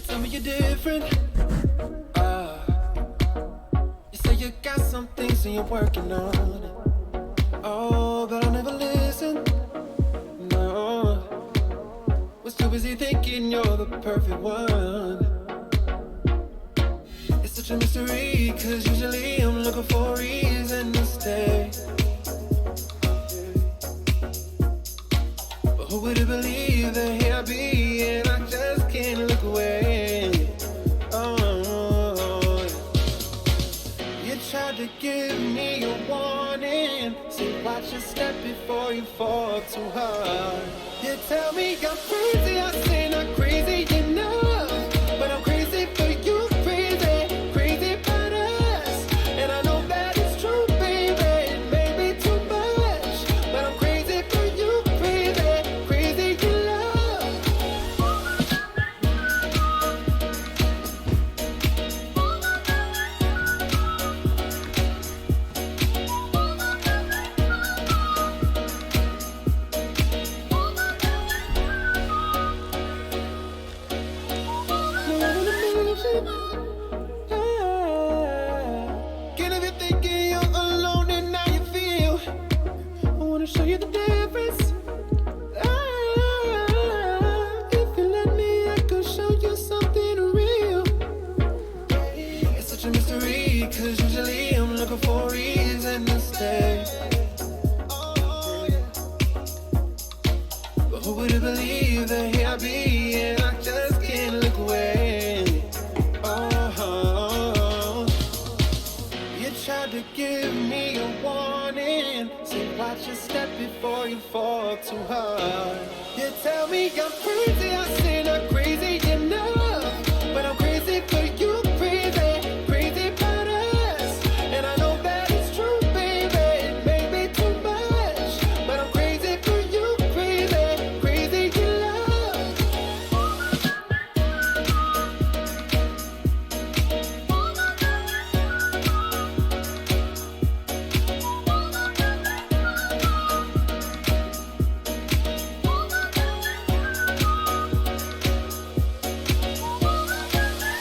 tell me you're different. You say you got some things and you're working on it. Oh, but I never listen. No, was too busy thinking you're the perfect one. It's such a mystery, cause usually I'm looking for a reason to stay. But who would have believed that here I be and I just can't look away. Oh, you tried to give me a warning. Say watch your step before you fall too hard. You tell me I'm crazy, I say not crazy enough. But I'm crazy for you, crazy, crazy about us. And I know that it's true, baby, it may be too much. But I'm crazy for you, crazy, crazy in love. Can't even thinking you're alone and how you feel. I wanna show you the difference. If you let me, I could show you something real. It's such a mystery, cause usually I'm looking for a reason to stay. But who would have believed that here I be and I just can't look away. Oh, you tried to give me a warning. Say watch your step before you fall too hard. You tell me I'm crazy, I say not crazy enough. But I'm crazy for you, crazy, crazy about us. And I know that it's true, baby, it may be too much. But I'm crazy for you, crazy, crazy in love.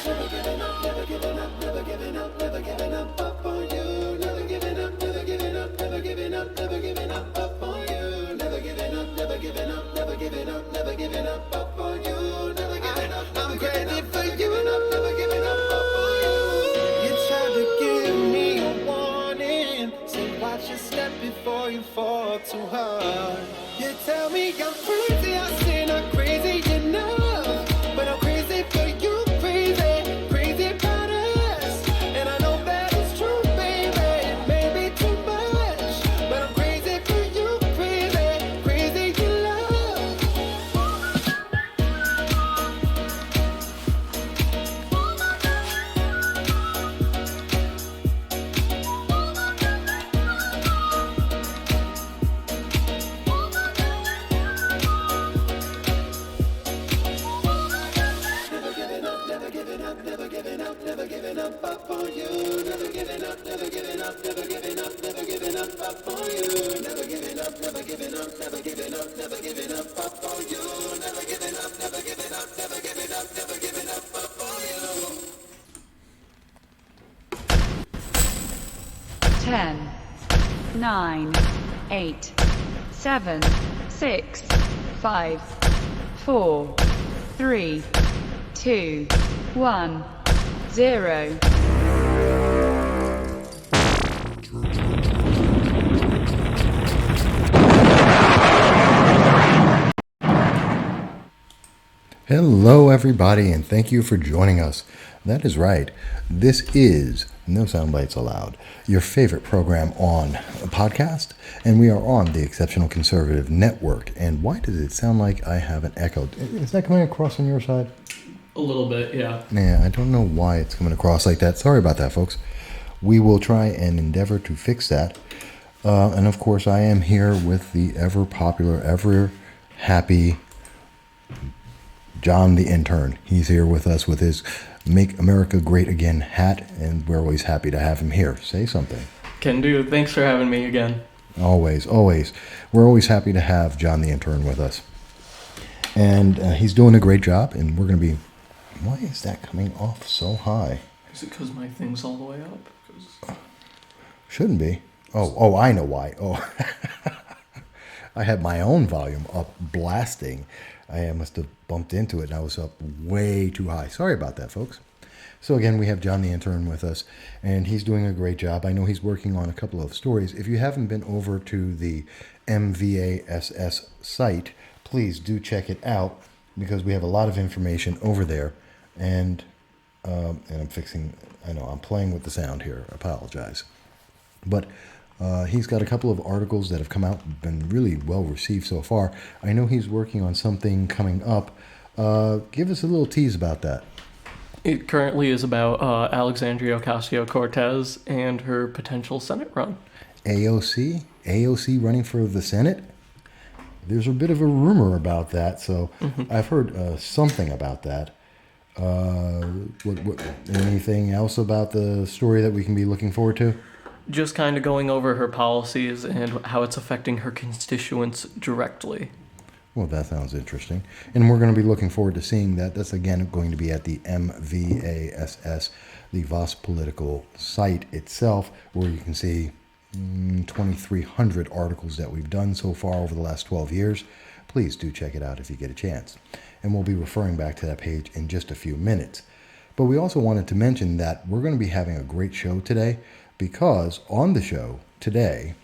Never giving up, never giving up, never giving up, never giving up on you. Never giving up, never giving up, never giving up, never giving up on you. Never giving up, never giving up, never giving up, never giving up on you. Never giving up, I'm crazy for you. Never giving up on you. You tried to give me a warning. Say watch your step before you fall too hard. You tell me I'm crazy, I say not crazy enough. But I'm crazy for you, crazy, crazy about us. And I know that it's true, baby, it may be too much. But I'm crazy for you, crazy, crazy in love. Never giving up, never giving up, never giving up, never giving up on you. Never giving up, never giving up, never giving up, never giving up on you. Never giving up, never giving up, never giving up, never giving up on you. Never giving up, never giving up, never giving up, never giving up on you. 10, 9, 8, 7, 6, 5, 4, 3, 2, 1, 0. Hello, everybody, and thank you for joining us. That is right. This is No Soundbites Allowed, your favorite program on a podcast, and we are on the Exceptional Conservative Network. And why does it sound like I have an echo? Is that coming across on your side? A little bit, yeah. Yeah, I don't know why it's coming across like that. Sorry about that, folks. We will try and endeavor to fix that. And of course, I am here with the ever popular, ever happy John the intern. He's here with us with his Make America Great Again hat, and we're always happy to have him here. Say something. Can do. Thanks for having me again. Always, always. We're always happy to have John the intern with us. And he's doing a great job, and we're going to be Why is that coming off so high? Is it because my thing's all the way up? 'Cause- Shouldn't be. Oh, I know why. Oh, I had my own volume up blasting. I must have bumped into it and I was up way too high. Sorry about that, folks. So again, we have John the intern with us, and he's doing a great job. I know he's working on a couple of stories. If you haven't been over to the MVASS site, please do check it out because we have a lot of information over there. And I'm fixing. I know I'm playing with the sound here. I apologize, but he's got a couple of articles that have come out, been really well received so far. I know he's working on something coming up. Give us a little tease about that. It currently is about Alexandria Ocasio-Cortez and her potential Senate run. AOC running for the Senate. There's a bit of a rumor about that, so I've heard something about that. Anything else about the story that we can be looking forward to? Just kind of going over her policies and how it's affecting her constituents directly. Well, that sounds interesting. And we're going to be looking forward to seeing that. That's, again, going to be at the MVASS, the Voss Political site itself, where you can see 2,300 articles that we've done so far over the last 12 years. Please do check it out if you get a chance. And we'll be referring back to that page in just a few minutes. But we also wanted to mention that we're going to be having a great show today because on the show today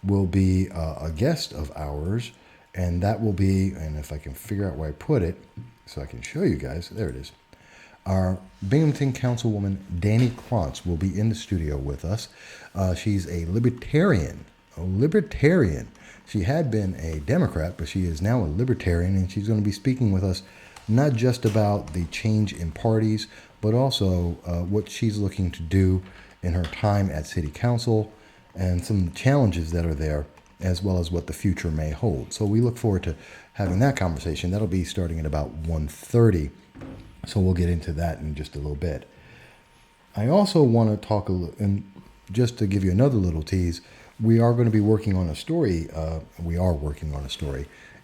will be a guest of ours. And that will be, and if I can figure out where I put it, so I can show you guys, there it is. Our Binghamton Councilwoman, Dani Cronce, will be in the studio with us. She's a libertarian. She had been a Democrat, but she is now a libertarian, and she's going to be speaking with us not just about the change in parties, but also what she's looking to do in her time at City Council and some challenges that are there, as well as what the future may hold. So we look forward to having that conversation. That'll be starting at about 1:30. So we'll get into that in just a little bit. I also want to talk a little, and just to give you another little tease, we are going to be working on a story.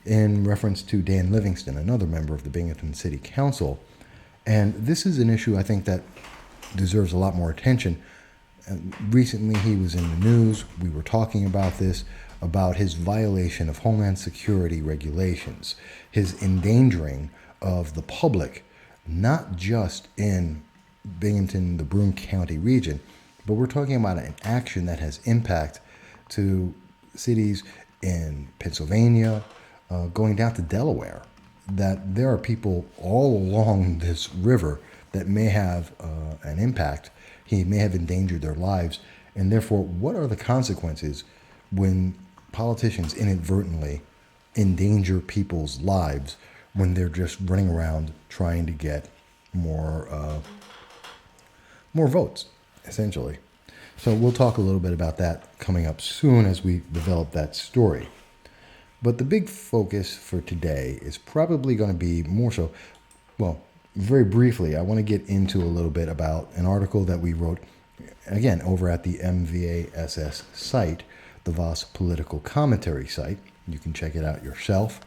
In reference to Dan Livingston, another member of the Binghamton City Council. And this is an issue I think that deserves a lot more attention. Recently, he was in the news. We were talking about this, about his violation of Homeland Security regulations, his endangering of the public, not just in Binghamton, the Broome County region, but we're talking about an action that has impact to cities in Pennsylvania, going down to Delaware, that there are people all along this river that may have an impact. He may have endangered their lives. And therefore, what are the consequences when politicians inadvertently endanger people's lives when they're just running around trying to get more votes, essentially? So we'll talk a little bit about that coming up soon as we develop that story. But the big focus for today is probably going to be more so, well, very briefly, I want to get into a little bit about an article that we wrote, again, over at the MVASS site, the Voss Political Commentary site. You can check it out yourself.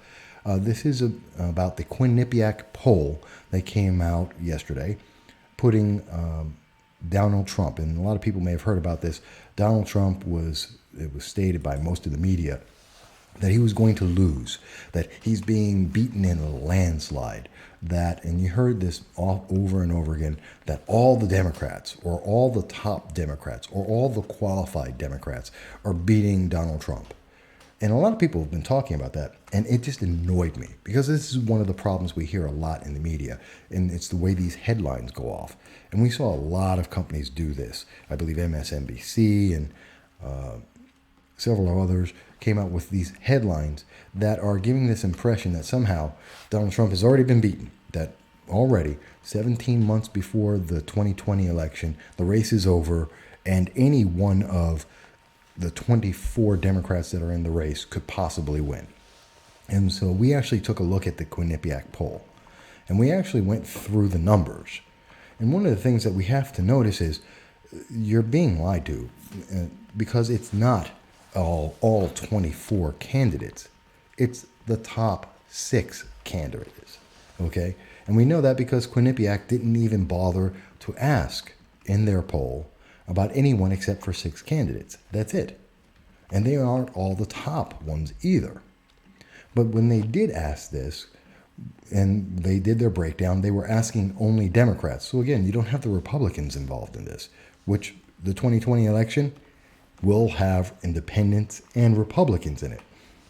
This is about the Quinnipiac poll that came out yesterday, putting Donald Trump, and a lot of people may have heard about this. Donald Trump it was stated by most of the media that he was going to lose, that he's being beaten in a landslide, and you heard this all over and over again, that all the Democrats, or all the top Democrats, or all the qualified Democrats are beating Donald Trump. And a lot of people have been talking about that, and it just annoyed me, because this is one of the problems we hear a lot in the media, and it's the way these headlines go off. And we saw a lot of companies do this. I believe MSNBC and several others came out with these headlines that are giving this impression that somehow Donald Trump has already been beaten, that already 17 months before the 2020 election, the race is over, and any one of the 24 Democrats that are in the race could possibly win. And so we actually took a look at the Quinnipiac poll, and we actually went through the numbers. And one of the things that we have to notice is you're being lied to, because it's not all 24 candidates. It's the top 6 candidates, okay? And we know that because Quinnipiac didn't even bother to ask in their poll about anyone except for 6 candidates. That's it. And they aren't all the top ones either. But when they did ask this, and they did their breakdown, they were asking only Democrats. So again, you don't have the Republicans involved in this, which the 2020 election will have independents and Republicans in it.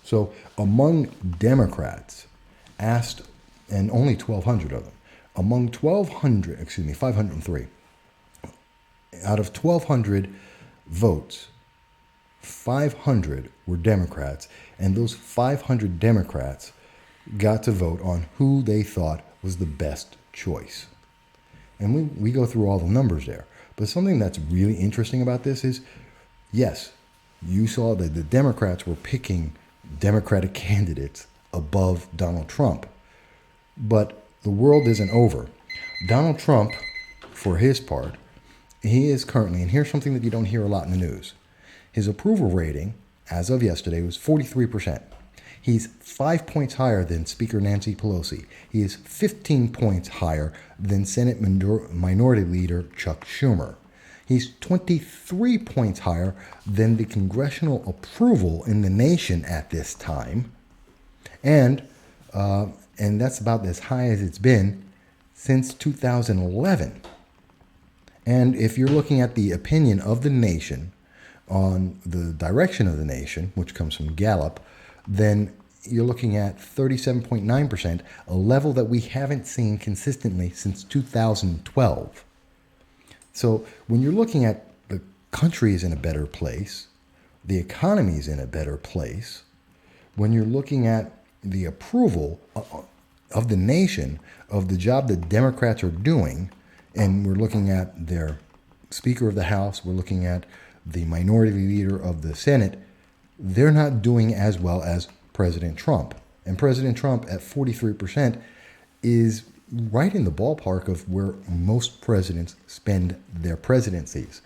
So among Democrats asked, and only 1,200 of them, among 503, out of 1,200 votes, 500 were Democrats, and those 500 Democrats got to vote on who they thought was the best choice. And we go through all the numbers there. But something that's really interesting about this is, yes, you saw that the Democrats were picking Democratic candidates above Donald Trump. But the world isn't over. Donald Trump, for his part, he is currently, and here's something that you don't hear a lot in the news, his approval rating, as of yesterday, was 43%. He's 5 points higher than Speaker Nancy Pelosi. He is 15 points higher than Senate Minority Leader Chuck Schumer. He's 23 points higher than the congressional approval in the nation at this time. And that's about as high as it's been since 2011. And if you're looking at the opinion of the nation on the direction of the nation, which comes from Gallup, then you're looking at 37.9%, a level that we haven't seen consistently since 2012. So when you're looking at the country is in a better place, the economy is in a better place, when you're looking at the approval of the nation, of the job that Democrats are doing, and we're looking at their Speaker of the House, we're looking at the Minority Leader of the Senate, they're not doing as well as President Trump. And President Trump at 43% is right in the ballpark of where most presidents spend their presidencies.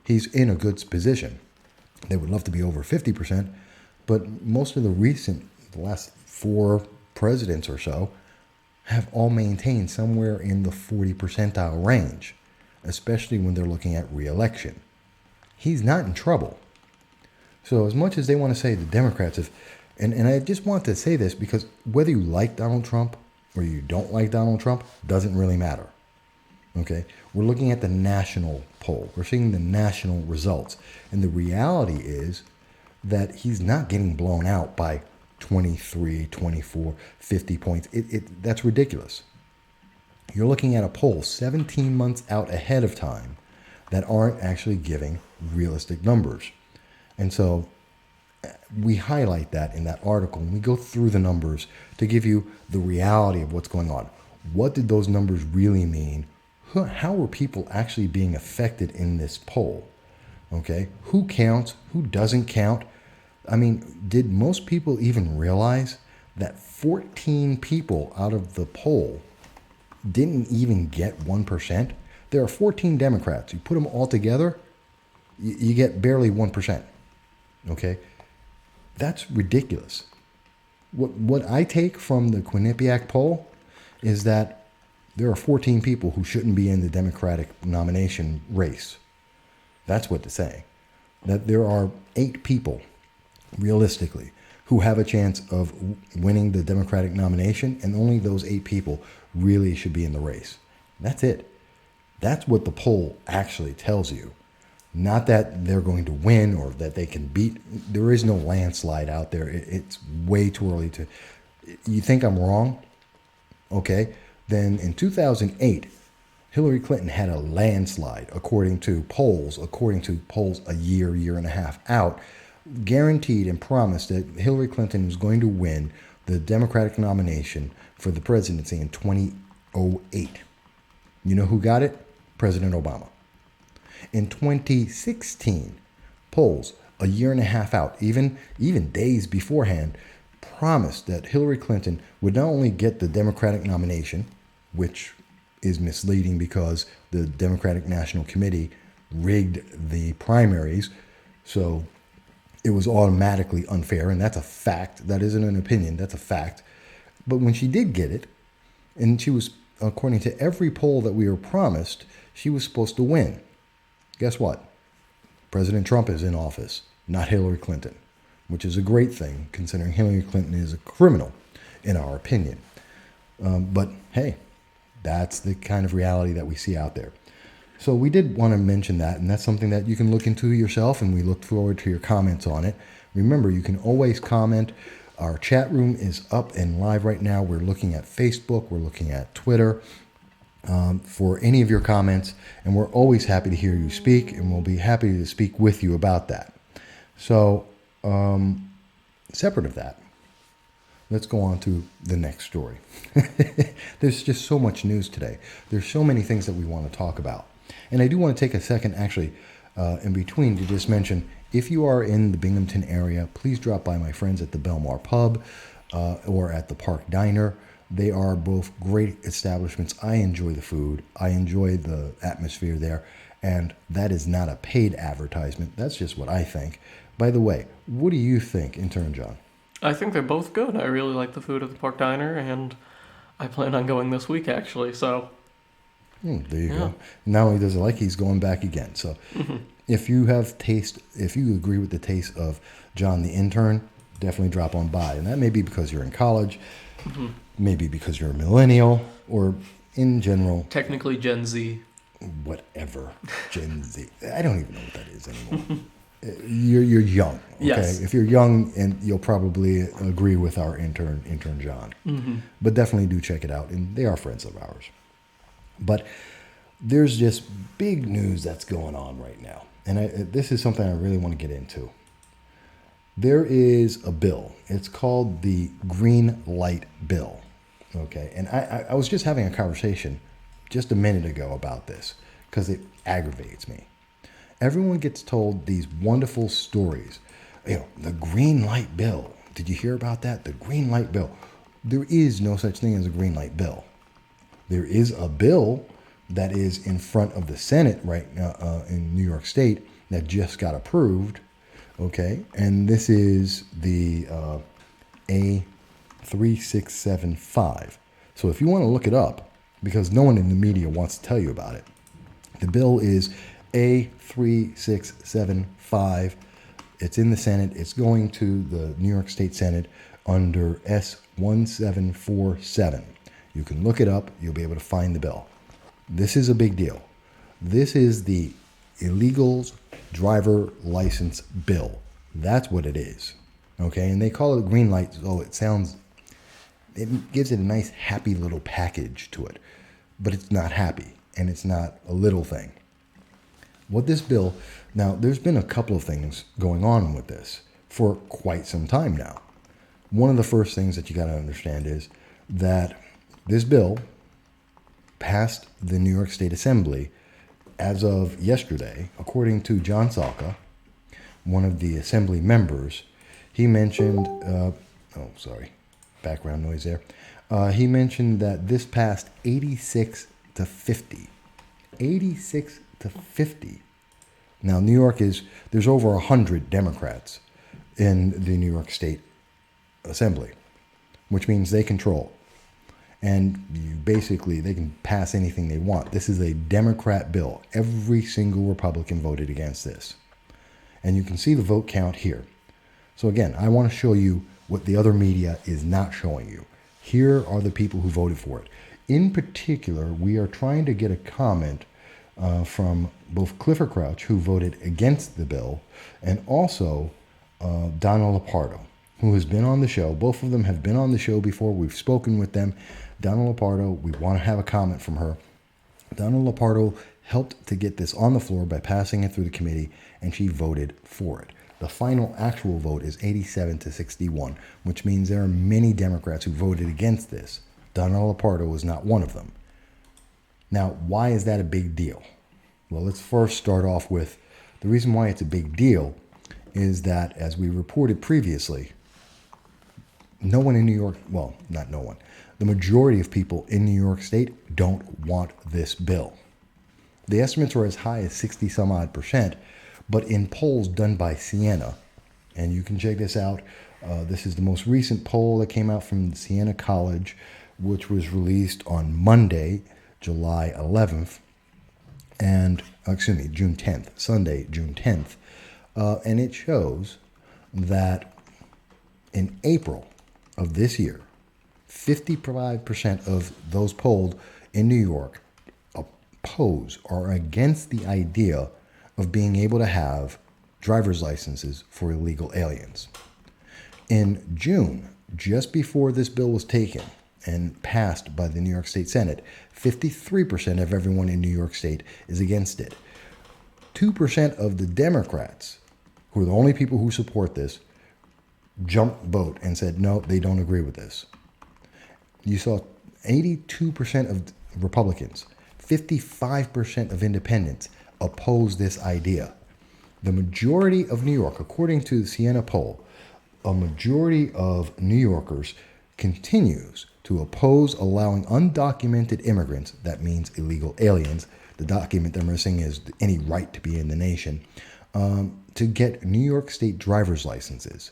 He's in a good position. They would love to be over 50%, but most of the last 4 presidents or so have all maintained somewhere in the 40 percentile range, especially when they're looking at re-election. He's not in trouble. So as much as they want to say the Democrats have, and I just want to say this because whether you like Donald Trump or you don't like Donald Trump doesn't really matter. Okay? We're looking at the national poll. We're seeing the national results. And the reality is that he's not getting blown out by 23, 24, 50 points. That's ridiculous. You're looking at a poll 17 months out ahead of time that aren't actually giving realistic numbers. And so we highlight that in that article, and we go through the numbers to give you the reality of what's going on. What did those numbers really mean? How were people actually being affected in this poll? Okay, who counts? Who doesn't count? I mean, did most people even realize that 14 people out of the poll didn't even get 1%? There are 14 Democrats. You put them all together, you get barely 1%. Okay? That's ridiculous. What I take from the Quinnipiac poll is that there are 14 people who shouldn't be in the Democratic nomination race. That's what they're saying. That there are 8 people, realistically, who have a chance of winning the Democratic nomination, and only those 8 people really should be in the race. That's it. That's what the poll actually tells you. Not that they're going to win or that they can beat. There is no landslide out there. It's way too early to... You think I'm wrong? Okay. Then in 2008, Hillary Clinton had a landslide according to polls a year and a half out, guaranteed and promised that Hillary Clinton was going to win the Democratic nomination for the presidency in 2008. You know who got it? President Obama. In 2016, polls a year and a half out, even days beforehand, promised that Hillary Clinton would not only get the Democratic nomination, which is misleading because the Democratic National Committee rigged the primaries, so it was automatically unfair, and that's a fact. That isn't an opinion, that's a fact. But when she did get it, and she was according to every poll that we were promised, she was supposed to win. Guess what? President Trump is in office, not Hillary Clinton, which is a great thing considering Hillary Clinton is a criminal, in our opinion. But hey, that's the kind of reality that we see out there. So we did want to mention that, and that's something that you can look into yourself, and we look forward to your comments on it. Remember, you can always comment. Our chat room is up and live right now. We're looking at Facebook. We're looking at Twitter for any of your comments, and we're always happy to hear you speak, and we'll be happy to speak with you about that. So, separate of that, let's go on to the next story. There's just so much news today. There's so many things that we want to talk about. And I do want to take a second, actually, in between to just mention, if you are in the Binghamton area, please drop by my friends at the Belmar Pub or at the Park Diner. They are both great establishments. I enjoy the food. I enjoy the atmosphere there. And that is not a paid advertisement. That's just what I think. By the way, what do you think, Intern John? I think they're both good. I really like the food at the Park Diner, and I plan on going this week, actually, so... there you go. Not only does he like, he's going back again. So if you agree with the taste of John the Intern, definitely drop on by. And that may be because you're in college, maybe because you're a millennial, or in general... Technically Gen Z. Whatever. Gen Z. I don't even know what that is anymore. You're young, okay? Yes. If you're young, and you'll probably agree with our intern John. But definitely do check it out, and they are friends of ours. But there's just big news that's going on right now, and this is something I really want to get into. There is a bill. It's called the Green Light Bill, okay? And I was just having a conversation just a minute ago about this because it aggravates me. Everyone gets told these wonderful stories. The Green Light Bill. Did you hear about that? The Green Light Bill. There is no such thing as a Green Light Bill. There is a bill that is in front of the Senate right now in New York State that just got approved, okay? And this is the A3675. So if you want to look it up, because no one in the media wants to tell you about it, the bill is A3675. It's in the Senate. It's going to the New York State Senate under S1747. You can look it up. You'll be able to find the bill. This is a big deal. This is the illegals driver license bill. That's what it is. Okay, and they call it green light. So it gives it a nice, happy little package to it. But it's not happy, and it's not a little thing. What this bill, now there's been a couple of things going on with this for quite some time now. One of the first things that you got to understand is that this bill passed the New York State Assembly as of yesterday, according to John Salka, one of the Assembly members. He mentioned, background noise there. He mentioned that this passed 86 to 50. 86 to 50. Now, New York there's over 100 Democrats in the New York State Assembly, which means they control. And they can pass anything they want. This is a Democrat bill. Every single Republican voted against this. And you can see the vote count here. So again, I want to show you what the other media is not showing you. Here are the people who voted for it. In particular, we are trying to get a comment from both Clifford Crouch, who voted against the bill, and also Donna Lopardo, who has been on the show. Both of them have been on the show before. We've spoken with them. Donna Lopardo, we want to have a comment from her. Donna Lopardo helped to get this on the floor by passing it through the committee, and she voted for it. The final actual vote is 87 to 61, which means there are many Democrats who voted against this. Donna Lopardo was not one of them. Now, why is that a big deal? Well, let's first start off with the reason why it's a big deal is that, as we reported previously, no one in New York, well, not no one, the majority of people in New York State don't want this bill. The estimates are as high as 60 some odd %, but in polls done by Siena, and you can check this out, this is the most recent poll that came out from Siena College, which was released on Monday, July 11th, and, June 10th, Sunday, June 10th. And it shows that in April of this year, 55% of those polled in New York oppose or are against the idea of being able to have driver's licenses for illegal aliens. In June, just before this bill was taken and passed by the New York State Senate, 53% of everyone in New York State is against it. 2% of the Democrats, who are the only people who support this, jumped vote and said, no, they don't agree with this. You saw 82% of Republicans, 55% of independents oppose this idea. The majority of New York, according to the Siena poll, a majority of New Yorkers continues to oppose allowing undocumented immigrants, that means illegal aliens, the document they're missing is any right to be in the nation, to get New York State driver's licenses.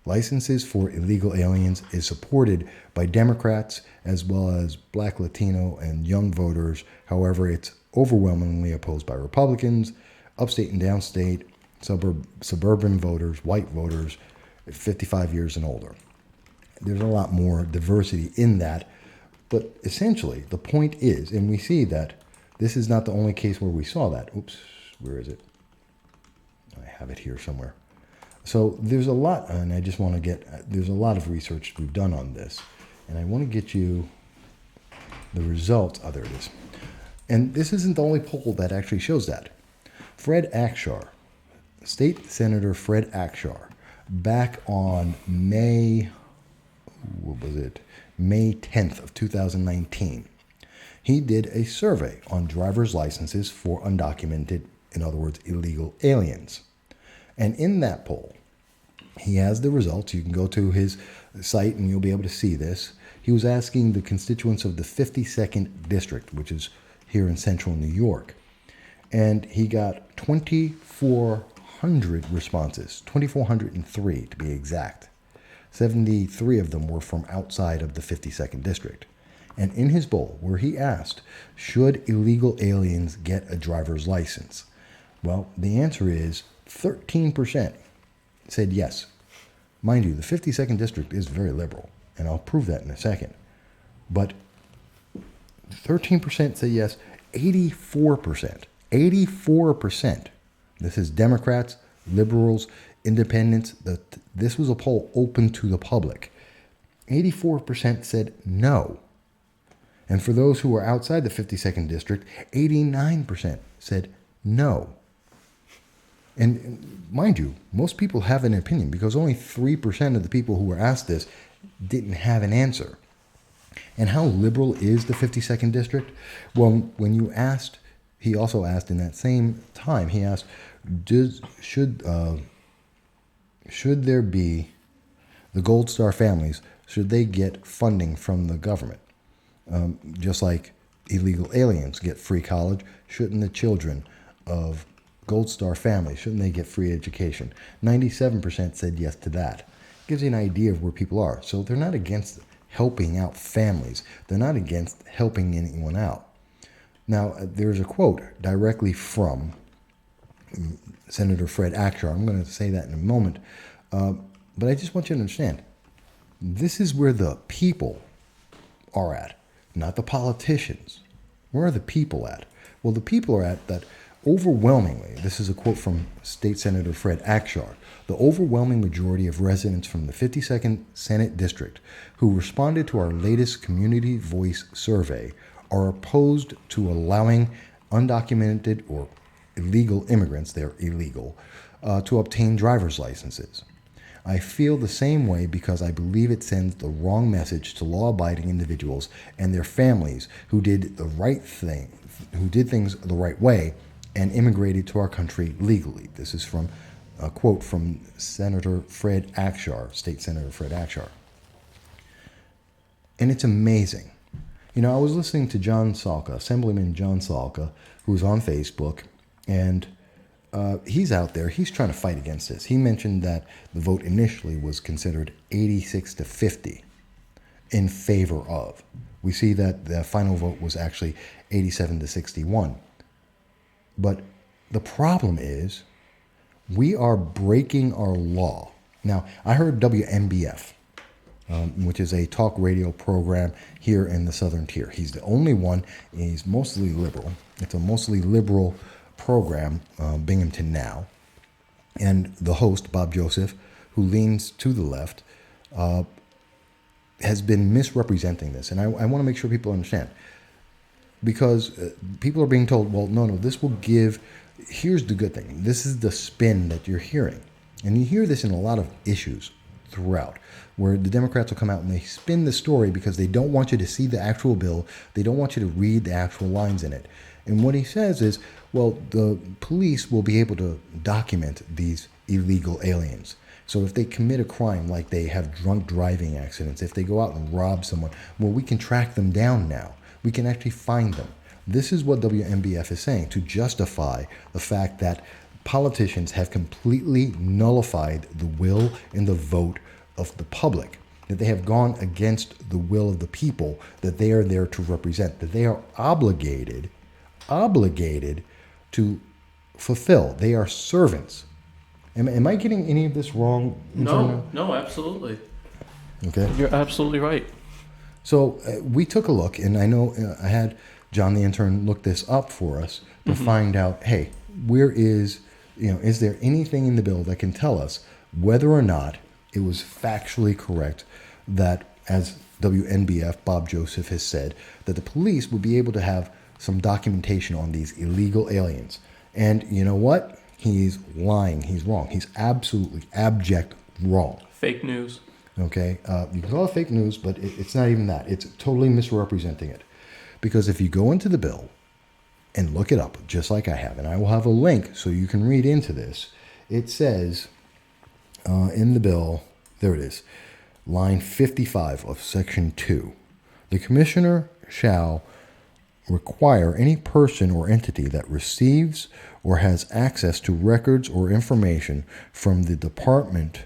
Licenses for illegal aliens is supported by Democrats as well as Black, Latino, and young voters. However, it's overwhelmingly opposed by Republicans, upstate and downstate, suburban voters, white voters, 55 years and older. There's a lot more diversity in that, but essentially the point is, and we see that this is not the only case where we saw that. Oops, where is it? I have it here somewhere. So there's a lot, and I just want to there's a lot of research we've done on this, and I want to get you the results. Oh, there it is. And this isn't the only poll that actually shows that. Fred Akshar, State Senator Fred Akshar, back on May 10th of 2019, he did a survey on driver's licenses for undocumented, in other words, illegal aliens. And in that poll, he has the results. You can go to his site and you'll be able to see this. He was asking the constituents of the 52nd District, which is here in central New York. And he got 2,400 responses, 2,403 to be exact. 73 of them were from outside of the 52nd District. And in his poll, where he asked, should illegal aliens get a driver's license? Well, the answer is 13% said yes. Mind you, the 52nd District is very liberal, and I'll prove that in a second. But 13% said yes, 84%, this is Democrats, liberals, independents, this was a poll open to the public. 84% said no. And for those who are outside the 52nd District, 89% said no. And mind you, most people have an opinion because only 3% of the people who were asked this didn't have an answer. And how liberal is the 52nd District? Well, when you asked, he also asked in that same time, he asked, should there be the Gold Star families, should they get funding from the government? Just like illegal aliens get free college, shouldn't the children of Gold Star families, shouldn't they get free education? 97% said yes to that. Gives you an idea of where people are. So they're not against helping out families. They're not against helping anyone out. Now, there's a quote directly from Senator Fred Akshar. I'm going to say that in a moment. But I just want you to understand, this is where the people are at, not the politicians. Where are the people at? Well, the people are at that overwhelmingly, this is a quote from State Senator Fred Akshar, the overwhelming majority of residents from the 52nd Senate District who responded to our latest Community Voice survey are opposed to allowing undocumented or illegal immigrants, they're illegal, to obtain driver's licenses. I feel the same way because I believe it sends the wrong message to law-abiding individuals and their families who did the right thing, who did things the right way, and immigrated to our country legally. This is from a quote from Senator Fred Akshar, State Senator Fred Akshar. And it's amazing. You know, I was listening to John Salka, Assemblyman John Salka, who's on Facebook, and he's out there. He's trying to fight against this. He mentioned that the vote initially was considered 86 to 50. in favor of. We see that the final vote was actually 87 to 61. But the problem is we are breaking our law. Now, I heard WMBF, which is a talk radio program here in the Southern Tier. He's the only one. He's mostly liberal. It's a mostly liberal program, Binghamton Now. And the host, Bob Joseph, who leans to the left, has been misrepresenting this. And I want to make sure people understand. Because people are being told, well, no, this will give, here's the good thing. This is the spin that you're hearing. And you hear this in a lot of issues throughout, where the Democrats will come out and they spin the story because they don't want you to see the actual bill. They don't want you to read the actual lines in it. And what he says is, well, the police will be able to document these illegal aliens. So if they commit a crime, like they have drunk driving accidents, if they go out and rob someone, well, we can track them down now. We can actually find them. This is what WMBF is saying to justify the fact that politicians have completely nullified the will and the vote of the public, that they have gone against the will of the people that they are there to represent, that they are obligated to fulfill. They are servants. Am I getting any of this wrong? No, absolutely. Okay. You're absolutely right. So we took a look, and I know I had John the intern look this up for us to find out, hey, where is there anything in the bill that can tell us whether or not it was factually correct that, as WNBF, Bob Joseph has said, that the police will be able to have some documentation on these illegal aliens. And you know what? He's lying. He's wrong. He's absolutely abject wrong. Fake news. Okay? You can call it fake news, but it's not even that. It's totally misrepresenting it. Because if you go into the bill and look it up, just like I have, and I will have a link so you can read into this, it says in the bill, there it is, line 55 of section 2, the commissioner shall require any person or entity that receives or has access to records or information from the department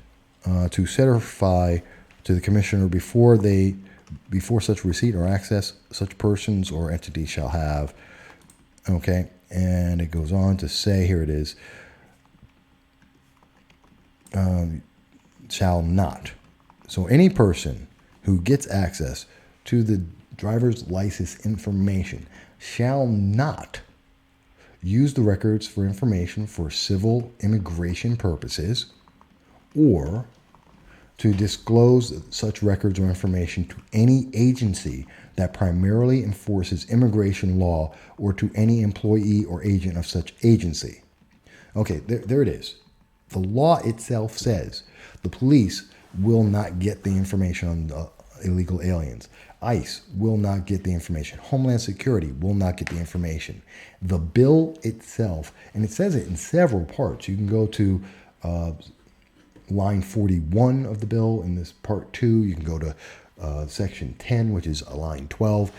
to certify to the commissioner before such receipt or access such persons or entities shall have. Okay, and it goes on to say, here it is, shall not. So any person who gets access to the driver's license information shall not use the records for information for civil immigration purposes or to disclose such records or information to any agency that primarily enforces immigration law or to any employee or agent of such agency. Okay, there it is. The law itself says the police will not get the information on the illegal aliens. ICE will not get the information. Homeland Security will not get the information. The bill itself, and it says it in several parts. You can go to line 41 of the bill in this part 2. You can go to section 10, which is line 12.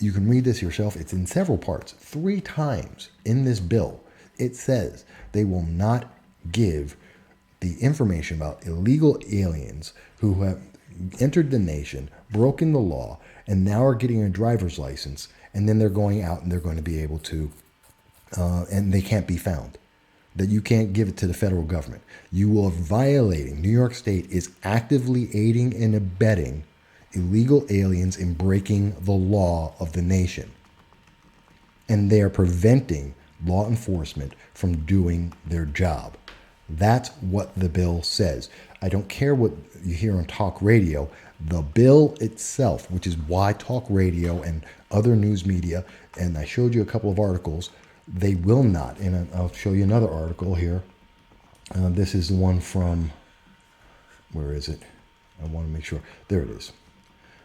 You can read this yourself. It's in several parts. 3 times in this bill, it says they will not give the information about illegal aliens who have entered the nation, broken the law, and now are getting a driver's license, and then they're going out and they're going to be able to, and they can't be found. That you can't give it to the federal government. You are violating, New York State is actively aiding and abetting illegal aliens in breaking the law of the nation. And they are preventing law enforcement from doing their job. That's what the bill says. I don't care what you hear on talk radio. The bill itself, which is why talk radio and other news media, and I showed you a couple of articles, they will not. And I'll show you another article here. This is the one from, where is it? I want to make sure. There it is.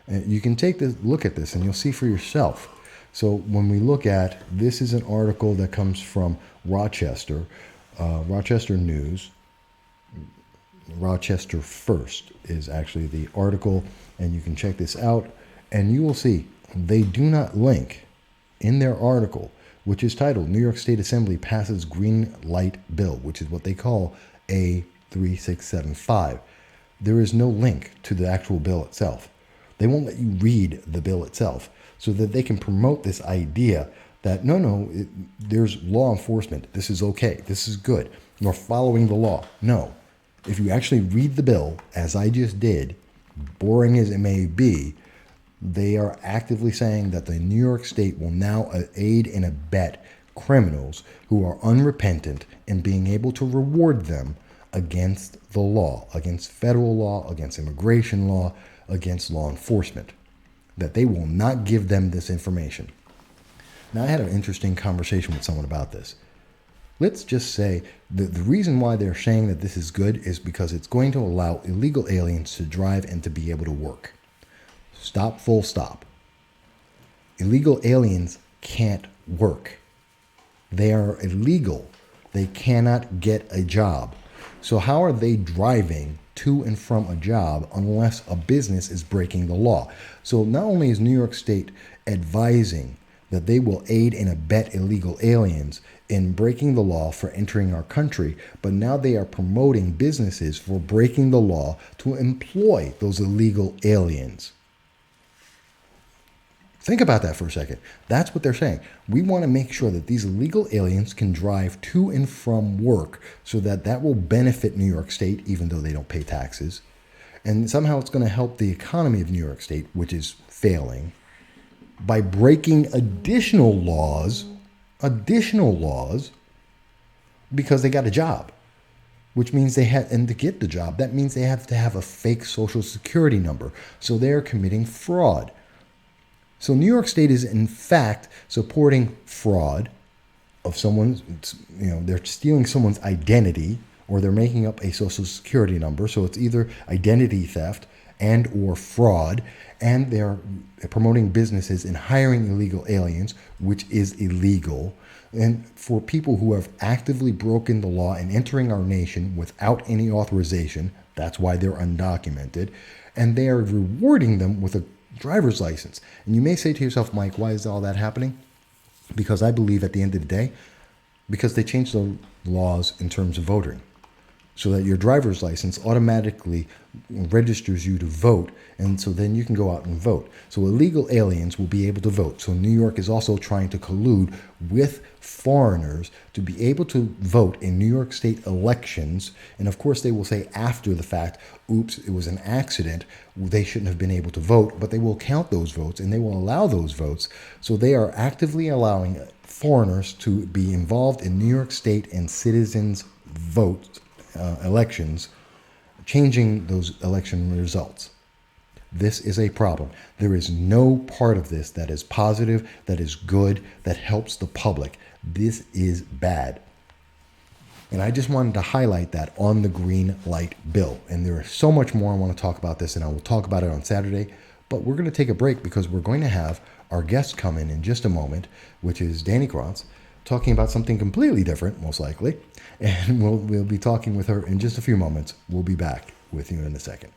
And you can take this, look at this, and you'll see for yourself. So when we look at, this is an article that comes from Rochester News. Rochester First is actually the article, and you can check this out, and you will see they do not link in their article, which is titled New York State Assembly Passes Green Light Bill, which is what they call A3675. There is no link to the actual bill itself. They won't let you read the bill itself so that they can promote this idea that there's law enforcement. This is okay. This is good. You're following the law. No. If you actually read the bill, as I just did, boring as it may be, they are actively saying that the New York State will now aid and abet criminals who are unrepentant in being able to reward them against the law, against federal law, against immigration law, against law enforcement. That they will not give them this information. Now, I had an interesting conversation with someone about this. Let's just say that the reason why they're saying that this is good is because it's going to allow illegal aliens to drive and to be able to work. Stop, full stop. Illegal aliens can't work. They are illegal. They cannot get a job. So how are they driving to and from a job unless a business is breaking the law? So not only is New York State advising that they will aid and abet illegal aliens in breaking the law for entering our country, but now they are promoting businesses for breaking the law to employ those illegal aliens. Think about that for a second. That's what they're saying. We want to make sure that these illegal aliens can drive to and from work so that that will benefit New York State, even though they don't pay taxes. And somehow it's going to help the economy of New York State, which is failing, by breaking additional laws, because they got a job, which means and to get the job, that means they have to have a fake social security number. So they're committing fraud. So New York State is in fact supporting fraud of someone's, they're stealing someone's identity, or they're making up a social security number. So it's either identity theft and or fraud, and they're promoting businesses and hiring illegal aliens, which is illegal. And for people who have actively broken the law and entering our nation without any authorization, that's why they're undocumented, and they are rewarding them with a driver's license. And you may say to yourself, Mike, why is all that happening? Because I believe at the end of the day, because they changed the laws in terms of voting, so that your driver's license automatically registers you to vote, and so then you can go out and vote. So illegal aliens will be able to vote. So New York is also trying to collude with foreigners to be able to vote in New York State elections. And of course, they will say after the fact, oops, it was an accident. They shouldn't have been able to vote, but they will count those votes and they will allow those votes. So they are actively allowing foreigners to be involved in New York State and citizens' votes. Elections, changing those election results. This is a problem. There is no part of this that is positive, that is good, that helps the public. This is bad. And I just wanted to highlight that on the green light bill. And there is so much more I want to talk about this, and I will talk about it on Saturday. But we're going to take a break because we're going to have our guest come in just a moment, which is Dani Cronce, talking about something completely different, most likely. And we'll be talking with her in just a few moments. We'll be back with you in a second.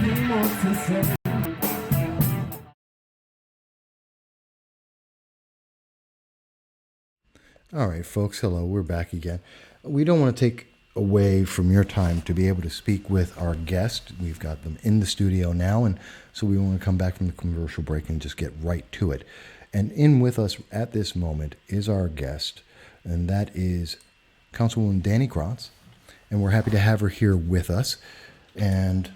All right, folks, hello, we're back again. We don't want to take away from your time to be able to speak with our guest. We've got them in the studio now, and so we want to come back from the commercial break and just get right to it. And in with us at this moment is our guest, and that is Councilwoman Dani Cronce, and we're happy to have her here with us. And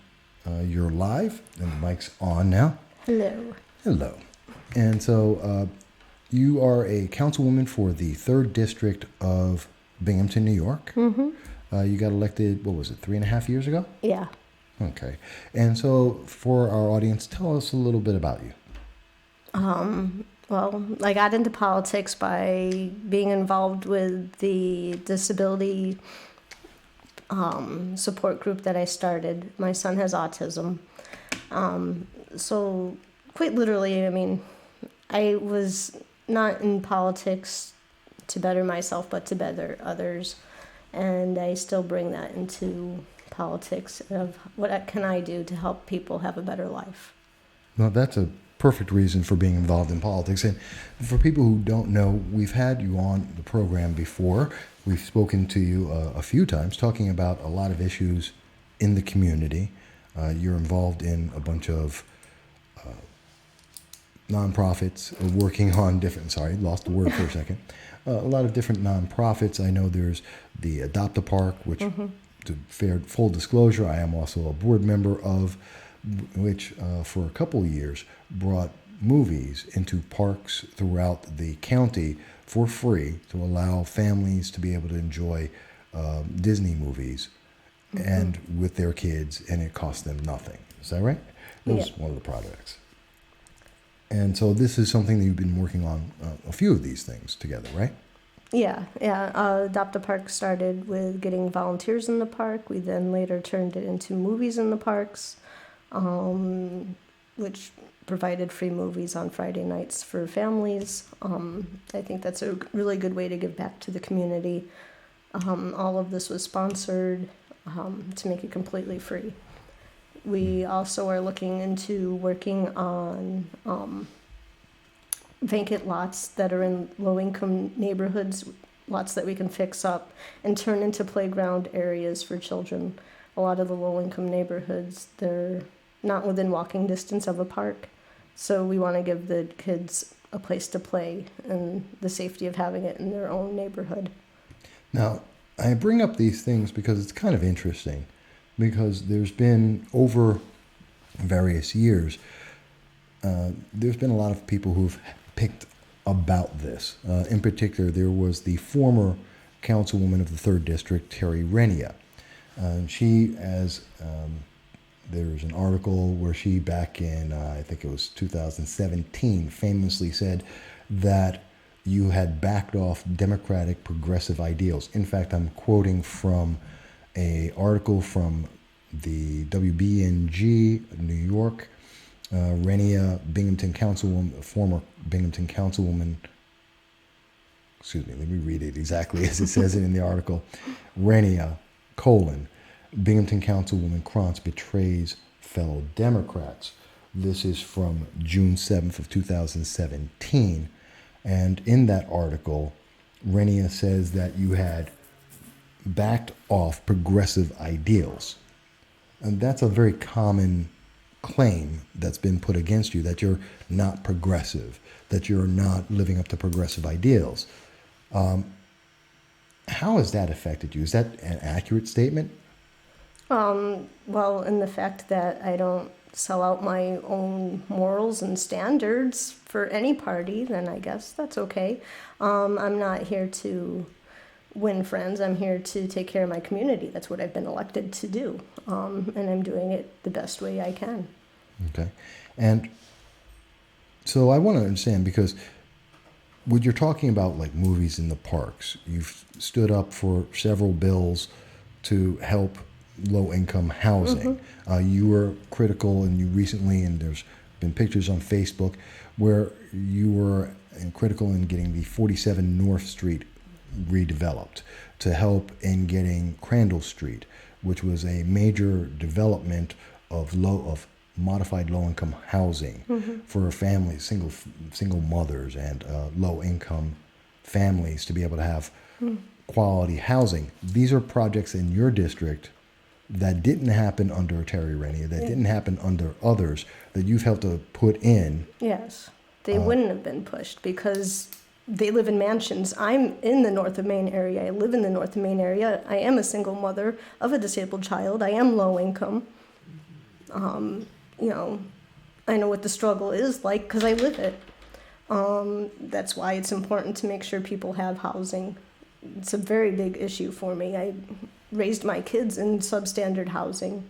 you're live, and the mic's on now. Hello. Hello. And so you are a councilwoman for the 3rd District of Binghamton, New York. Mm-hmm. You got elected, what was it, 3.5 years ago? Yeah. Okay. And so for our audience, tell us a little bit about you. Well, I got into politics by being involved with the disability support group that I started. My son has autism. So quite literally, I mean, I was not in politics to better myself, but to better others. And I still bring that into politics of what can I do to help people have a better life. Well, that's a perfect reason for being involved in politics. And for people who don't know, we've had you on the program before. We've spoken to you a few times talking about a lot of issues in the community. You're involved in a bunch of nonprofits working on different, sorry, lost the word for a second. A lot of different nonprofits. I know there's the Adopt a Park, which, to fair full disclosure, I am also a board member of, which for a couple of years brought movies into parks throughout the county for free to allow families to be able to enjoy Disney movies and with their kids, and it cost them nothing. Is that right? That was one of the projects. And so this is something that you've been working on a few of these things together, right? Yeah. Adopt a Park started with getting volunteers in the park. We then later turned it into movies in the parks, which provided free movies on Friday nights for families. I think that's a really good way to give back to the community. All of this was sponsored to make it completely free. We also are looking into working on vacant lots that are in low-income neighborhoods, lots that we can fix up and turn into playground areas for children. A lot of the low-income neighborhoods, they're not within walking distance of a park, so we want to give the kids a place to play and the safety of having it in their own neighborhood. Now, I bring up these things because it's kind of interesting, because there's been, over various years, there's been a lot of people who've picked about this. In particular, there was the former councilwoman of the 3rd District, Terry Renia. She, as there's an article where she, back in, I think it was 2017, famously said that you had backed off democratic progressive ideals. In fact, I'm quoting from an article from the WBNG, New York. Renia, Binghamton councilwoman, former Binghamton councilwoman, excuse me, let me read it exactly as it says it in the article. Renia, Binghamton councilwoman Cronce betrays fellow Democrats. This is from June 7th of 2017. And in that article, Renia says that you had backed off progressive ideals. And that's a very common claim that's been put against you, that you're not progressive, that you're not living up to progressive ideals. How has that affected you? Is that an accurate statement? Well, in the fact that I don't sell out my own morals and standards for any party, then I guess that's okay. I'm not here to win friends. I'm here to take care of my community. That's what I've been elected to do. And I'm doing it the best way I can. Okay. And so I want to understand, because when you're talking about like movies in the parks, you've stood up for several bills to help low-income housing. You were critical, and you recently, and there's been pictures on Facebook where you were critical in getting the 47 North Street redeveloped to help in getting Crandall Street, which was a major development of modified low income housing for families, single mothers, and low income families to be able to have quality housing. These are projects in your district that didn't happen under Terry Renia, that didn't happen under others, that you've helped to put in. Yes, they wouldn't have been pushed because they live in mansions. I'm in the North of Maine area. I live in the North of Maine area. I am a single mother of a disabled child. I am low income. You know, I know what the struggle is like because I live it. That's why it's important to make sure people have housing. It's a very big issue for me. I raised my kids in substandard housing.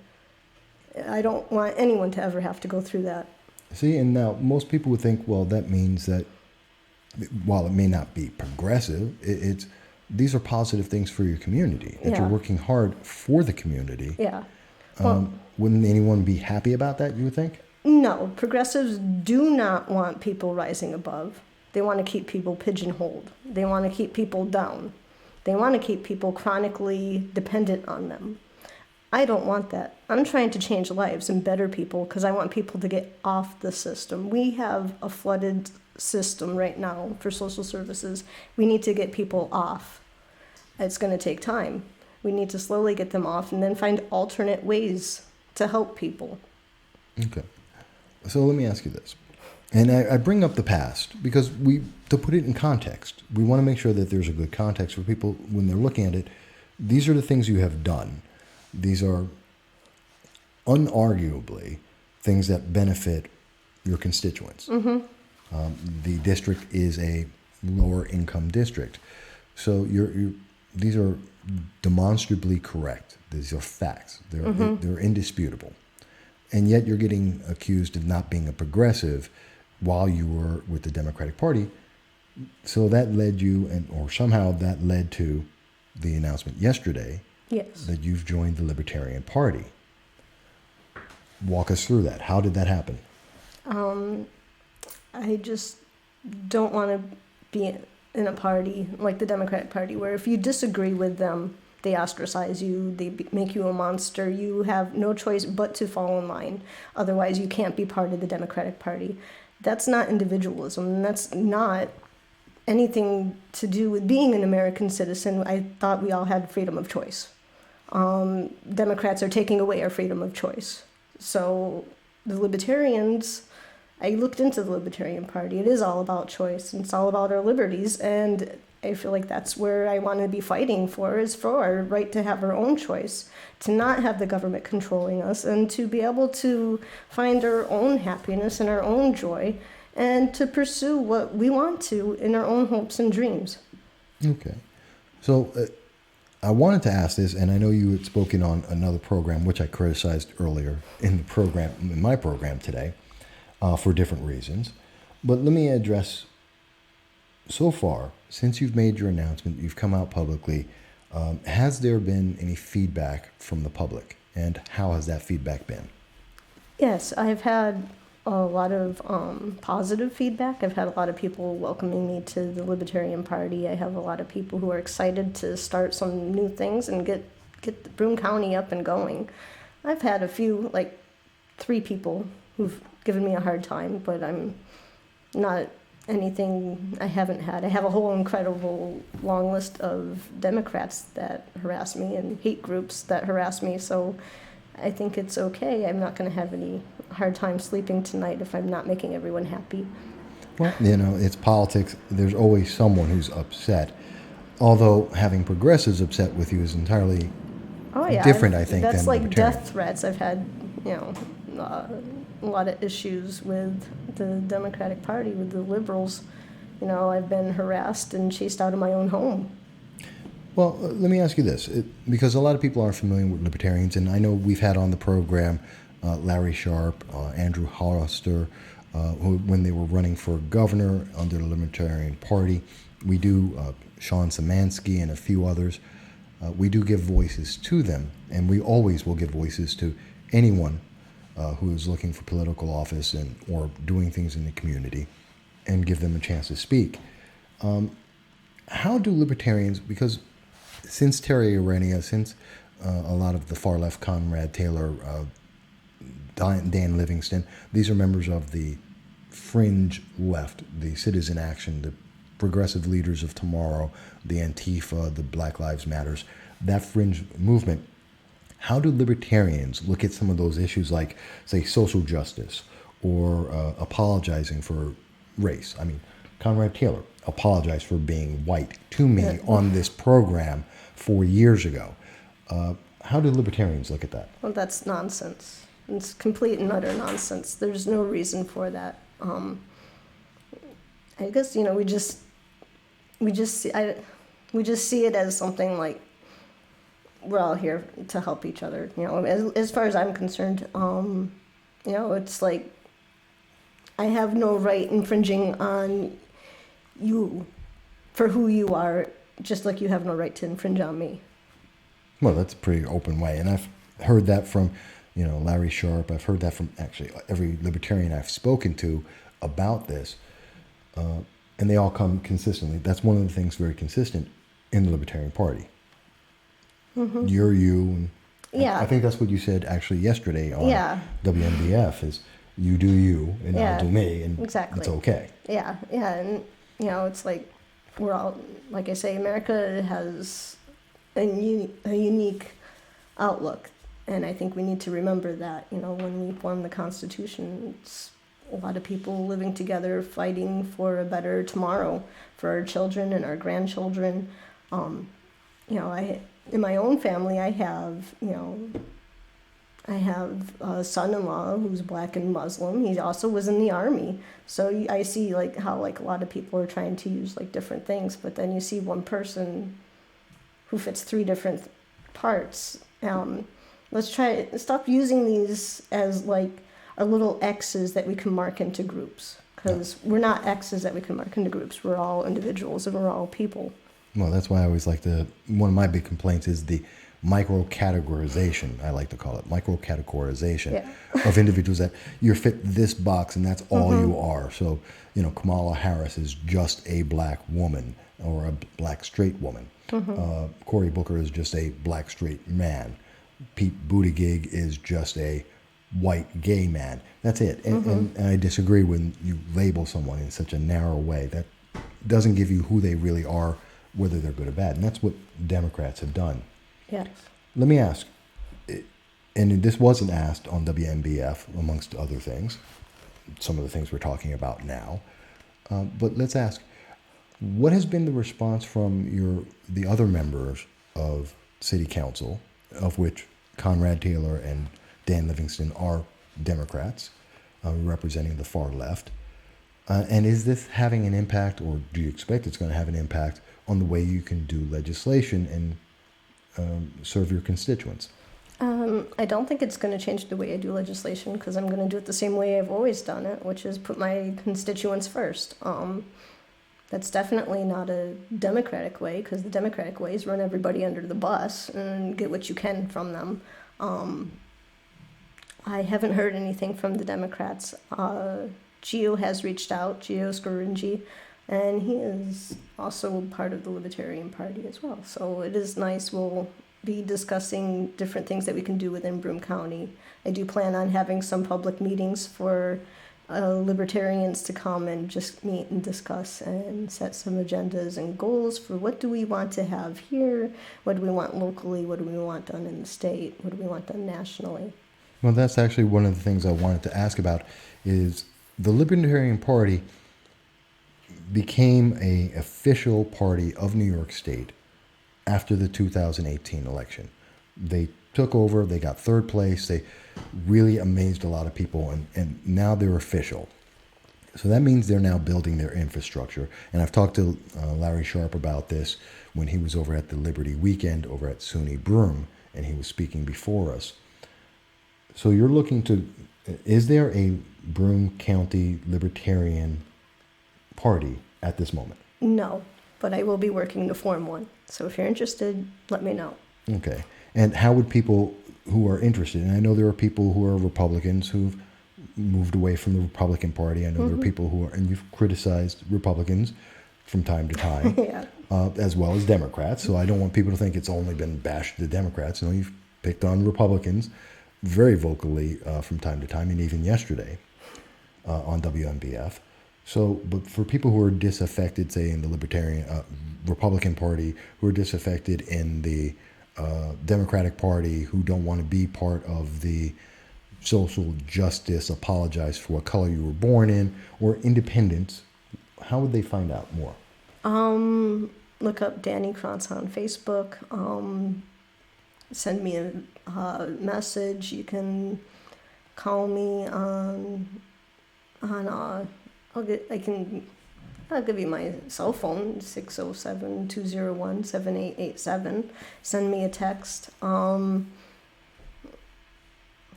I don't want anyone to ever have to go through that. See, and now most people would think, well, that means that while it may not be progressive, these are positive things for your community, that you're working hard for the community. Yeah. Well, wouldn't anyone be happy about that, you would think? No, progressives do not want people rising above. They want to keep people pigeonholed. They want to keep people down. They want to keep people chronically dependent on them. I don't want that. I'm trying to change lives and better people because I want people to get off the system. We have a flooded system right now for social services. We need to get people off. It's going to take time. We need to slowly get them off and then find alternate ways to help people. Okay. So let me ask you this. And I bring up the past because to put it in context, we want to make sure that there's a good context for people when they're looking at it. These are the things you have done. These are unarguably things that benefit your constituents. The district is a lower income district. So these are demonstrably correct. These are facts. They're indisputable. And yet you're getting accused of not being a progressive while you were with the Democratic Party. So that led you, or somehow that led to the announcement yesterday that you've joined the Libertarian Party. Walk us through that. How did that happen? I just don't want to be in a party like the Democratic Party where if you disagree with them, they ostracize you, they make you a monster, you have no choice but to fall in line. Otherwise, you can't be part of the Democratic Party. That's not individualism. That's not anything to do with being an American citizen. I thought we all had freedom of choice. Democrats are taking away our freedom of choice. So the Libertarians, I looked into the Libertarian Party. It is all about choice, and it's all about our liberties, and I feel like that's where I want to be fighting for, is for our right to have our own choice, to not have the government controlling us, and to be able to find our own happiness and our own joy, and to pursue what we want to in our own hopes and dreams. Okay. So I wanted to ask this, and I know you had spoken on another program, which I criticized earlier in my program today, for different reasons. But let me address, so far, since you've made your announcement, you've come out publicly, has there been any feedback from the public? And how has that feedback been? Yes, I've had a lot of positive feedback. I've had a lot of people welcoming me to the Libertarian Party. I have a lot of people who are excited to start some new things and get Broome County up and going. I've had a few, like 3 people who've given me a hard time, but I'm not anything I haven't had. I have a whole incredible long list of Democrats that harass me and hate groups that harass me, so I think it's okay. I'm not going to have any hard time sleeping tonight if I'm not making everyone happy. Well, it's politics. There's always someone who's upset. Although having progressives upset with you is entirely different, I think, that's than like libertarian. death threats. I've had, a lot of issues with the Democratic Party, with the liberals. I've been harassed and chased out of my own home. Well, let me ask you this, because a lot of people aren't familiar with libertarians, and I know we've had on the program Larry Sharp, Andrew Hollister, who, when they were running for governor under the Libertarian Party, we do Sean Szymanski and a few others. We do give voices to them, and we always will give voices to anyone who is looking for political office or doing things in the community, and give them a chance to speak. How do libertarians, because since Terry Arenia, since a lot of the far left, Conrad Taylor, Dan Livingston. These are members of the fringe left, the Citizen Action, the progressive leaders of tomorrow, the Antifa, the Black Lives Matters, that fringe movement. How do libertarians look at some of those issues like, say, social justice or apologizing for race? I mean, Conrad Taylor apologized for being white to me on this program 4 years ago. How do libertarians look at that? Well, that's nonsense. It's complete and utter nonsense. There's no reason for that. I guess, you know, we just see it as something like we're all here to help each other. You know, as far as I'm concerned, you know, it's like I have no right infringing on you for who you are, just like you have no right to infringe on me. Well, that's a pretty open way, and I've heard that from, you know, Larry Sharp. I've heard that from actually every libertarian I've spoken to about this, and they all come consistently. That's one of the things very consistent in the Libertarian Party. Mm-hmm. You're you, and Yeah. I think that's what you said actually yesterday on Yeah. WMBF is you do you and I'll do me, and Exactly. it's okay. Yeah, and you know, it's like we're all, like I say, America has a unique outlook, and I think we need to remember that. You know, when we formed the Constitution, it's a lot of people living together, fighting for a better tomorrow for our children and our grandchildren. You know, in my own family, I have a son-in-law who's black and Muslim. He also was in the army. So I see like how like a lot of people are trying to use like different things, but then you see one person who fits three different parts. Let's stop using these as like our little X's that we can mark into groups, because we're not X's that we can mark into groups. We're all individuals and we're all people. Well, that's why I always like one of my big complaints is the micro-categorization, I like to call it, micro-categorization of individuals that you fit this box and that's all you are. So, you know, Kamala Harris is just a black woman or a black straight woman. Cory Booker is just a black straight man. Pete Buttigieg is just a white gay man. That's it. And I disagree when you label someone in such a narrow way. That doesn't give you who they really are, whether they're good or bad. And that's what Democrats have done. Yes. Let me ask, and this wasn't asked on WMBF, amongst other things, some of the things we're talking about now, but let's ask, what has been the response from the other members of City Council, of which Conrad Taylor and Dan Livingston are Democrats, representing the far left, and is this having an impact, or do you expect it's going to have an impact on the way you can do legislation and serve your constituents? I don't think it's going to change the way I do legislation, because I'm going to do it the same way I've always done it, which is put my constituents first. That's definitely not a democratic way, because the democratic way is run everybody under the bus and get what you can from them. I haven't heard anything from the Democrats. Gio has reached out, Gio Scaringi, and he is also part of the Libertarian Party as well. So it is nice. We'll be discussing different things that we can do within Broome County. I do plan on having some public meetings for libertarians to come and just meet and discuss and set some agendas and goals for what do we want to have here, what do we want locally, what do we want done in the state, what do we want done nationally. Well, that's actually one of the things I wanted to ask about is the Libertarian Party became an official party of New York State after the 2018 election. They took over, they got third place, they really amazed a lot of people, and now they're official. So that means they're now building their infrastructure. And I've talked to Larry Sharp about this when he was over at the Liberty Weekend over at SUNY Broome, and he was speaking before us. So you're looking to, is there a Broome County Libertarian Party at this moment? No, but I will be working to form one. So if you're interested, let me know. Okay. And how would people who are interested, and I know there are people who are Republicans who've moved away from the Republican Party. I know there are people who are, and you've criticized Republicans from time to time, as well as Democrats. So I don't want people to think it's only been bashed the Democrats. You know, you've picked on Republicans. very vocally from time to time, and even yesterday on WMBF. So, but for people who are disaffected, say in the Libertarian Republican Party, who are disaffected in the Democratic Party, who don't want to be part of the social justice, apologize for what color you were born in, or independents, how would they find out more? Look up Dani Cronce on Facebook. Send me a message. You can call me on I'll give you my cell phone, 607-201-7887. Send me a text.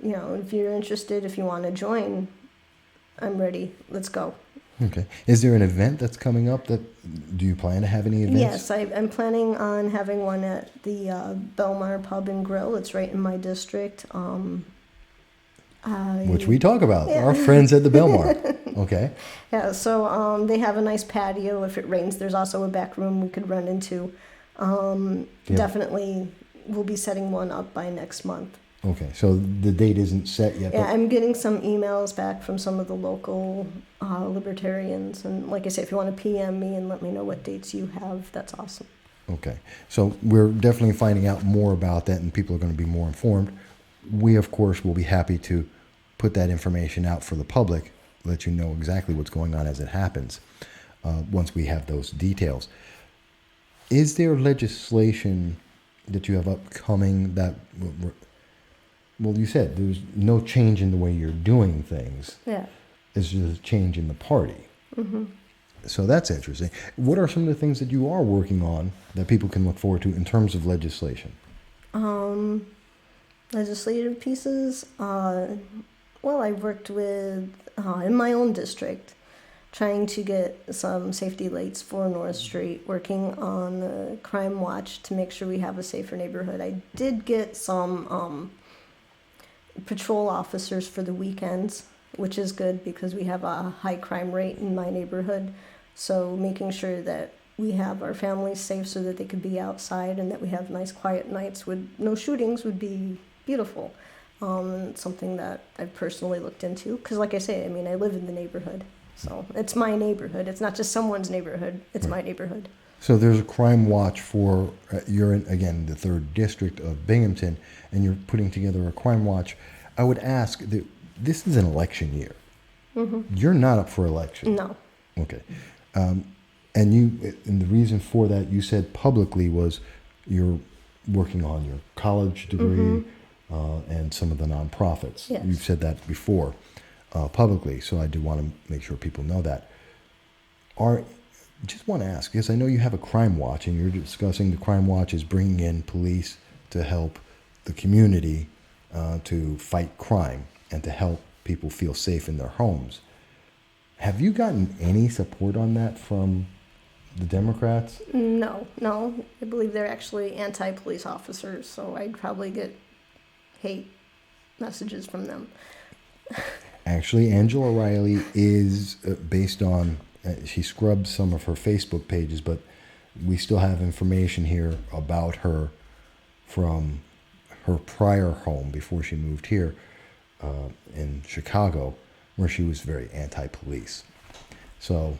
If you're interested, if you want to join, I'm ready. Let's go. Okay. Is there an event that's coming up? Do you plan to have any events? Yes, I'm planning on having one at the Belmar Pub and Grill. It's right in my district. Which we talk about. Yeah. Our friends at the Belmar. Okay. Yeah, so they have a nice patio. If it rains, there's also a back room we could run into. Definitely, we'll be setting one up by next month. Okay, so the date isn't set yet. Yeah, I'm getting some emails back from some of the local libertarians. And like I said, if you want to PM me and let me know what dates you have, that's awesome. Okay, so we're definitely finding out more about that, and people are going to be more informed. We, of course, will be happy to put that information out for the public, let you know exactly what's going on as it happens once we have those details. Is there legislation that you have upcoming that... Well, you said there's no change in the way you're doing things. Yeah. It's just a change in the party. Mm-hmm. So that's interesting. What are some of the things that you are working on that people can look forward to in terms of legislation? Legislative pieces. Well, I worked with, in my own district, trying to get some safety lights for North Street, working on the crime watch to make sure we have a safer neighborhood. I did get some... patrol officers for the weekends, which is good because we have a high crime rate in my neighborhood. So making sure that we have our families safe so that they could be outside and that we have nice quiet nights with no shootings would be beautiful. Something that I've personally looked into because like I say, I live in the neighborhood. So it's my neighborhood. It's not just someone's neighborhood. It's my neighborhood. So there's a crime watch for, you're in, again, the 3rd District of Binghamton, and you're putting together a crime watch. I would ask, this is an election year. Mm-hmm. You're not up for election. No. Okay. And the reason for that, you said publicly, was you're working on your college degree and some of the nonprofits. Yes. You've said that before publicly, so I do want to make sure people know that. Just want to ask, because I know you have a crime watch, and you're discussing the crime watch is bringing in police to help the community to fight crime and to help people feel safe in their homes. Have you gotten any support on that from the Democrats? No. I believe they're actually anti-police officers, so I'd probably get hate messages from them. Actually, Angela Riley is based on... she scrubbed some of her Facebook pages, but we still have information here about her from her prior home before she moved here in Chicago, where she was very anti-police. So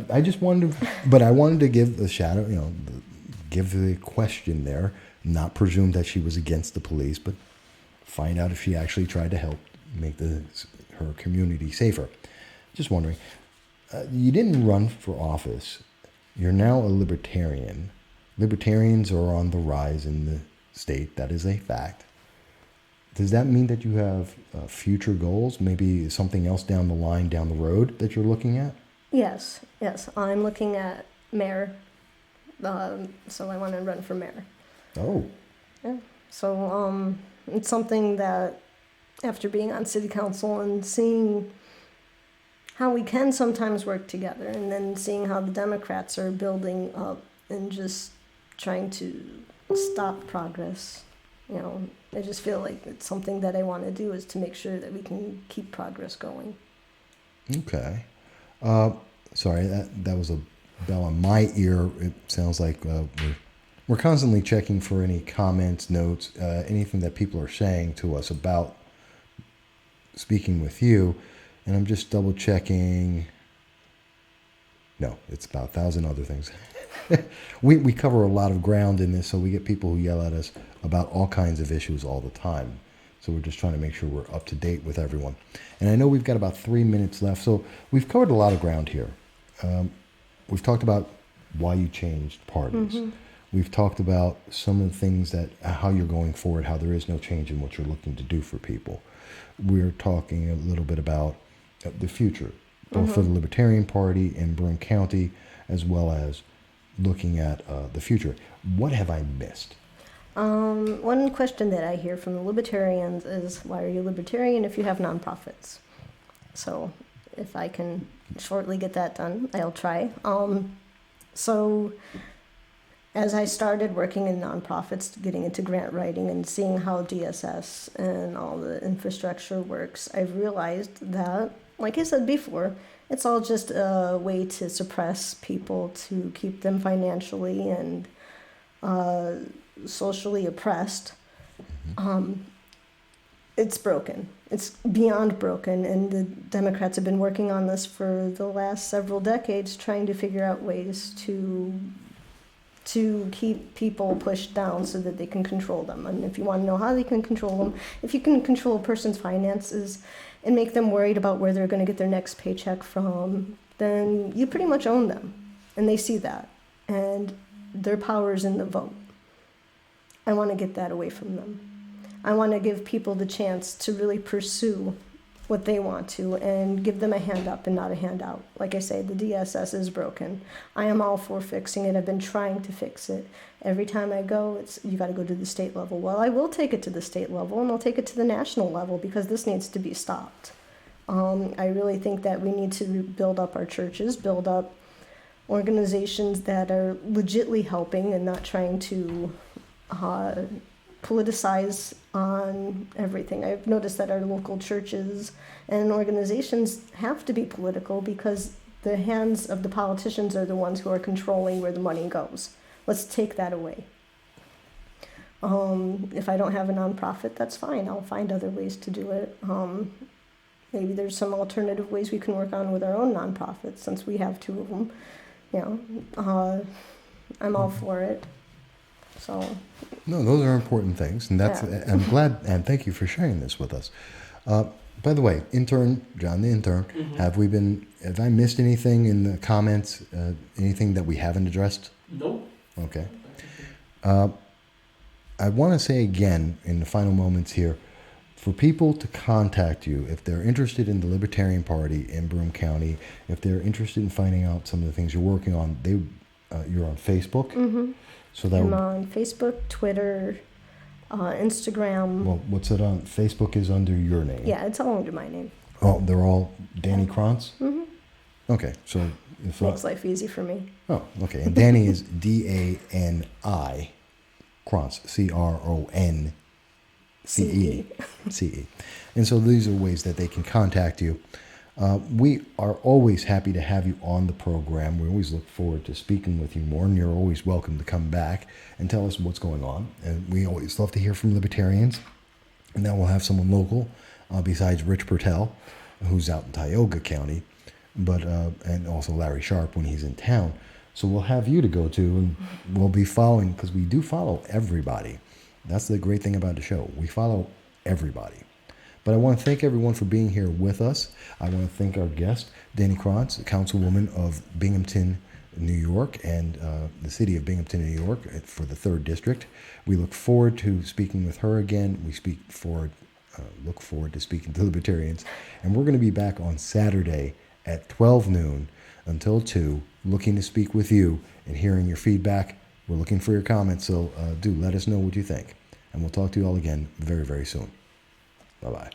I just wanted to, but I wanted to give the shadow, give the question there, not presume that she was against the police, but find out if she actually tried to help make her community safer. Just wondering. You didn't run for office. You're now a libertarian. Libertarians are on the rise in the state. That is a fact. Does that mean that you have future goals? Maybe something else down the line, down the road that you're looking at? Yes. I'm looking at mayor. So I want to run for mayor. Oh. Yeah. So it's something that after being on city council and seeing how we can sometimes work together, and then seeing how the Democrats are building up and just trying to stop progress. I just feel like it's something that I want to do, is to make sure that we can keep progress going. Okay. Sorry, that was a bell on my ear. It sounds like we're we're constantly checking for any comments, notes, anything that people are saying to us about speaking with you. And I'm just double checking. No, it's about 1,000 other things. we cover a lot of ground in this, so we get people who yell at us about all kinds of issues all the time. So we're just trying to make sure we're up to date with everyone. And I know we've got about 3 minutes left, so we've covered a lot of ground here. We've talked about why you changed parties. Mm-hmm. We've talked about some of the things that, how you're going forward, how there is no change in what you're looking to do for people. We're talking a little bit about the future, both for the Libertarian Party in Broome County, as well as looking at the future. What have I missed? One question that I hear from the Libertarians is, why are you Libertarian if you have nonprofits? So if I can shortly get that done, I'll try. So as I started working in nonprofits, getting into grant writing and seeing how DSS and all the infrastructure works, I've realized that, like I said before, it's all just a way to suppress people, to keep them financially and socially oppressed. It's broken. It's beyond broken, and the Democrats have been working on this for the last several decades, trying to figure out ways to keep people pushed down so that they can control them. And if you want to know how they can control them, if you can control a person's finances and make them worried about where they're going to get their next paycheck from, then you pretty much own them. And they see that. And their power is in the vote. I want to get that away from them. I want to give people the chance to really pursue what they want to and give them a hand up and not a handout. Like I say, the DSS is broken. I am all for fixing it. I've been trying to fix it. Every time I go, it's you got to go to the state level. Well, I will take it to the state level, and I'll take it to the national level, because this needs to be stopped. I really think that we need to build up our churches, build up organizations that are legitly helping and not trying to politicize on everything. I've noticed that our local churches and organizations have to be political because the hands of the politicians are the ones who are controlling where the money goes. Let's take that away. If I don't have a nonprofit, that's fine. I'll find other ways to do it. Maybe there's some alternative ways we can work on with our own nonprofits, since we have 2 of them. I'm all for it. So. No, those are important things, and that's. Yeah. I'm glad, and thank you for sharing this with us. By the way, intern John, the intern, have I missed anything in the comments? Anything that we haven't addressed? Nope. Okay. I want to say again in the final moments here, for people to contact you if they're interested in the Libertarian Party in Broome County, if they're interested in finding out some of the things you're working on, you're on Facebook. Mm-hmm. So I'm on Facebook, Twitter, Instagram. Well, what's it on? Facebook is under your name. Yeah, it's all under my name. Oh, they're all Dani Cronce? Mm-hmm. Okay, so makes life easy for me. Oh, okay. And Dani is Dani Cronce, Cronce. CE. And so these are ways that they can contact you. We are always happy to have you on the program. We always look forward to speaking with you more, and you're always welcome to come back and tell us what's going on. And we always love to hear from libertarians. And then we'll have someone local besides Rich Pertel, who's out in Tioga County, but and also Larry Sharp when he's in town. So we'll have you to go to, and we'll be following, because we do follow everybody. That's the great thing about the show. We follow everybody. But I want to thank everyone for being here with us. I want to thank our guest, Dani Cronce, the Councilwoman of Binghamton, New York, and the city of Binghamton, New York, for the 3rd District. We look forward to speaking with her again. We look forward to speaking to libertarians. And we're going to be back on Saturday at 12 noon until 2, looking to speak with you and hearing your feedback. We're looking for your comments, so do let us know what you think. And we'll talk to you all again very, very soon. Bye-bye.